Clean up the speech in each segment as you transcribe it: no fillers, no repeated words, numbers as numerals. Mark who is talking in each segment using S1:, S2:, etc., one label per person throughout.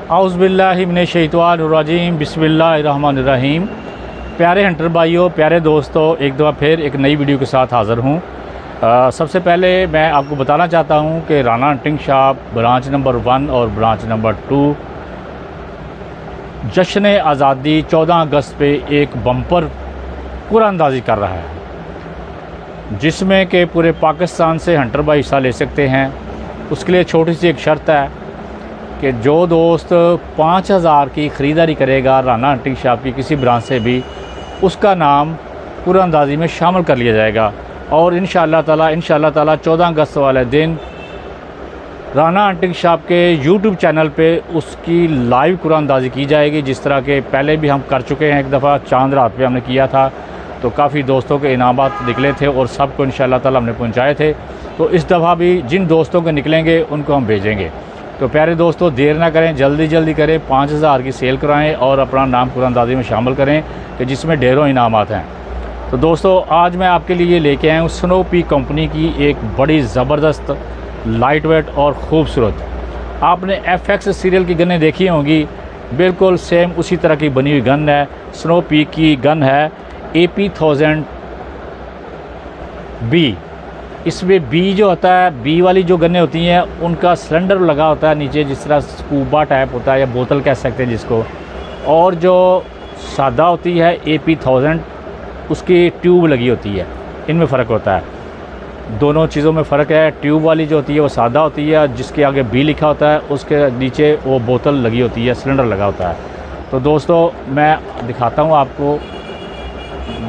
S1: औज़ुबिल्लाहि मिनश्शैतानिर्रजीम बिस्मिल्लाहिर्रहमानिर्रहीम। प्यारे हंटर भाइयों, प्यारे दोस्तों, एक दफ़ा फिर एक नई वीडियो के साथ हाज़िर हूँ। सबसे पहले मैं आपको बताना चाहता हूँ कि Rana hunting shop branch number 1 और ब्रांच नंबर 2 जश्न आज़ादी 14 अगस्त पे एक बम्पर कुरानंदाज़ी कर रहा है, जिसमें कि पूरे पाकिस्तान से हंटर भाई हिस्सा ले सकते हैं। उसके लिए छोटी सी एक शर्त है कि जो दोस्त 5000 की ख़रीदारी करेगा राना हंटिंग शॉप की किसी ब्रांच से भी, उसका नाम कुरानंदाज़ी में शामिल कर लिया जाएगा। और इंशाअल्लाह ताला 14 अगस्त वाले दिन राना हंटिंग शॉप के यूट्यूब चैनल पे उसकी लाइव कुरानंदाज़ी की जाएगी, जिस तरह के पहले भी हम कर चुके हैं। एक दफ़ा चांद रात पे हमने किया था, तो काफ़ी दोस्तों के इनामात निकले थे और सबको इंशाअल्लाह ताला हमने पहुंचाए थे। तो इस दफ़ा भी जिन दोस्तों के निकलेंगे उनको हम भेजेंगे। तो प्यारे दोस्तों, देर ना करें, जल्दी करें, 5000 की सेल कराएं और अपना नाम कुरानंदाज़ी में शामिल करें कि जिसमें ढेरों इनामात हैं। तो दोस्तों, आज मैं आपके लिए लेके आया हूँ स्नो पीक कंपनी की एक बड़ी ज़बरदस्त लाइट वेट और ख़ूबसूरत, आपने FX सीरियल की गनें देखी होंगी, बिल्कुल सेम उसी तरह की बनी हुई गन है। स्नो पीक की गन है AP1000B। इसमें बी जो होता है, बी वाली जो गन्ने होती हैं उनका सिलेंडर लगा होता है नीचे, जिस तरह स्कूबा टाइप होता है या बोतल कह सकते हैं जिसको। और जो सादा होती है AP1000, उसकी ट्यूब लगी होती है। इनमें फ़र्क होता है, दोनों चीज़ों में फ़र्क है। ट्यूब वाली जो होती है वो सादा होती है, जिसके आगे बी लिखा होता है, उसके नीचे वो बोतल लगी होती है, सिलेंडर लगा होता है। तो दोस्तों, मैं दिखाता हूँ आपको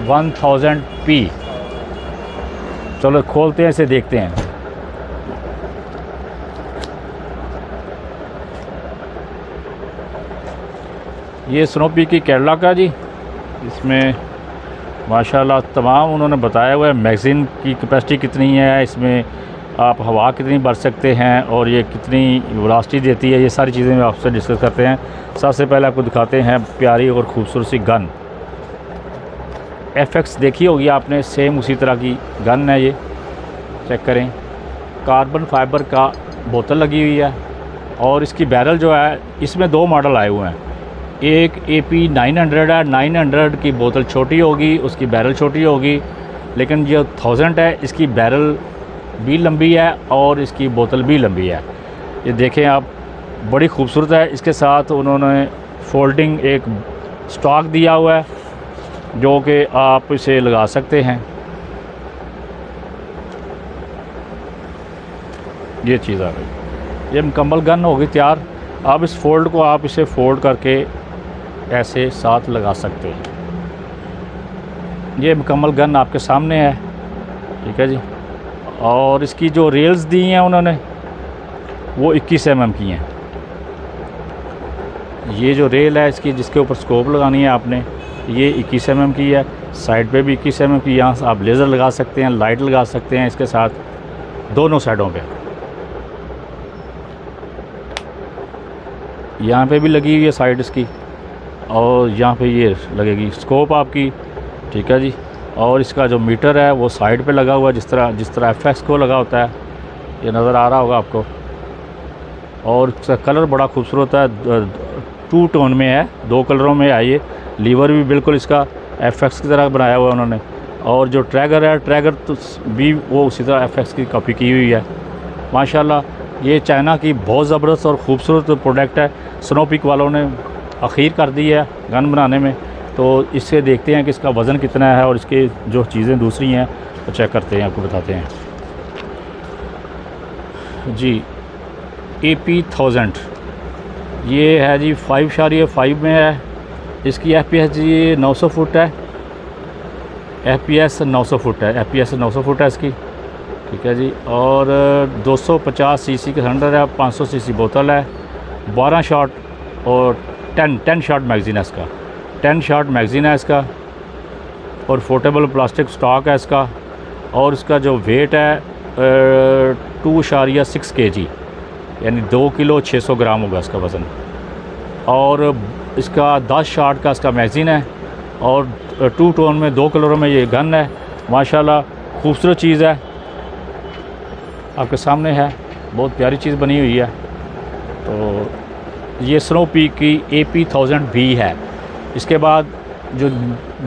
S1: 1000P। चलो खोलते हैं, इसे देखते हैं। ये स्नो पीक की केरला का जी, इसमें माशाल्लाह तमाम उन्होंने बताया हुआ है। मैगज़ीन की कैपेसिटी कितनी है, इसमें आप हवा कितनी भर सकते हैं और ये कितनी वेलोसिटी देती है, ये सारी चीज़ें आपसे डिस्कस करते हैं। सबसे पहले आपको दिखाते हैं प्यारी और ख़ूबसूरत सी गन। FX देखी होगी आपने, सेम उसी तरह की गन है। ये चेक करें, कार्बन फाइबर का बोतल लगी हुई है। और इसकी बैरल जो है, इसमें 2 मॉडल आए हुए हैं। एक AP900 है, 900 की बोतल छोटी होगी, उसकी बैरल छोटी होगी, लेकिन जो 1000 है इसकी बैरल भी लंबी है और इसकी बोतल भी लंबी है। ये देखें आप, बड़ी खूबसूरत है। इसके साथ उन्होंने फोल्डिंग एक स्टॉक दिया हुआ है, जो कि आप इसे लगा सकते हैं। ये चीज़ आ गई, ये मुकम्मल गन होगी तैयार। अब इस फोल्ड को आप इसे फोल्ड करके ऐसे साथ लगा सकते हैं। ये मुकम्मल गन आपके सामने है, ठीक है जी। और इसकी जो रेल्स दी हैं उन्होंने, वो 21 mm की हैं। ये जो रेल है इसकी, जिसके ऊपर स्कोप लगानी है आपने, ये 21 mm की है। साइड पे भी 21 mm की। यहाँ से आप लेज़र लगा सकते हैं, लाइट लगा सकते हैं इसके साथ, दोनों साइडों पे। यहाँ पे भी लगी हुई है साइड इसकी, और यहाँ पे ये लगेगी स्कोप आपकी, ठीक है जी। और इसका जो मीटर है वो साइड पे लगा हुआ है, जिस तरह FX को लगा होता है। ये नज़र आ रहा होगा आपको। और इसका कलर बड़ा खूबसूरत है, 2 टोन में है, 2 कलरों में है। ये लीवर भी बिल्कुल इसका FX की तरह बनाया हुआ है उन्होंने। और जो ट्रैगर है, ट्रैगर तो भी वो उसी तरह FX की कॉपी की हुई है। माशाल्लाह, ये चाइना की बहुत ज़बरदस्त और ख़ूबसूरत प्रोडक्ट है। स्नो पीक वालों ने अखीर कर दी है गन बनाने में। तो इससे देखते हैं कि इसका वज़न कितना है और इसके जो चीज़ें दूसरी हैं तो चेक करते हैं, आपको बताते हैं जी। AP1000 ये है जी 5.5 में है। इसकी FPS जी 900 फुट है। FPS 900 फुट है, FPS 900 फुट है इसकी, ठीक है जी। और 250 cc का सिलेंडर है, 500 cc बोतल है, 12 शॉट और 10 शॉट मैगज़ीन है इसका, 10 शॉट मैगज़ीन है इसका। और फोल्डेबल प्लास्टिक स्टॉक है इसका। और इसका जो वेट है 2.6 kg, यानी 2 किलो 600 ग्राम होगा इसका वज़न। और इसका 10 शॉट का इसका मैगज़ीन है। और 2 टोन में 2 कलरों में ये गन है। माशाल्लाह खूबसूरत चीज़ है, आपके सामने है, बहुत प्यारी चीज़ बनी हुई है। तो ये स्नो पीक की AP 1000 भी है। इसके बाद जो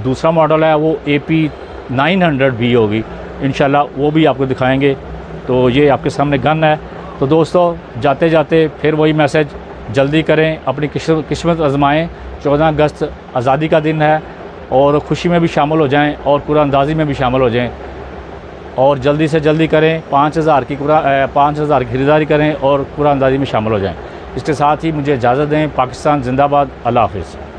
S1: दूसरा मॉडल है वो AP 900 भी होगी, इंशाल्लाह वो भी आपको दिखाएंगे। तो ये आपके सामने गन है। तो दोस्तों जाते जाते फिर वही मैसेज, जल्दी करें, अपनी किस्मत आजमाएँ। 14 अगस्त आज़ादी का दिन है और ख़ुशी में भी शामिल हो जाएं और कुरानंदाज़ी में भी शामिल हो जाएं और जल्दी से जल्दी करें। 5000 की ख़रीदारी करें और कुरानंदाज़ी में शामिल हो जाएं। इसके साथ ही मुझे इजाज़त दें। पाकिस्तान जिंदाबाद। अल्लाह हाफ़िज़।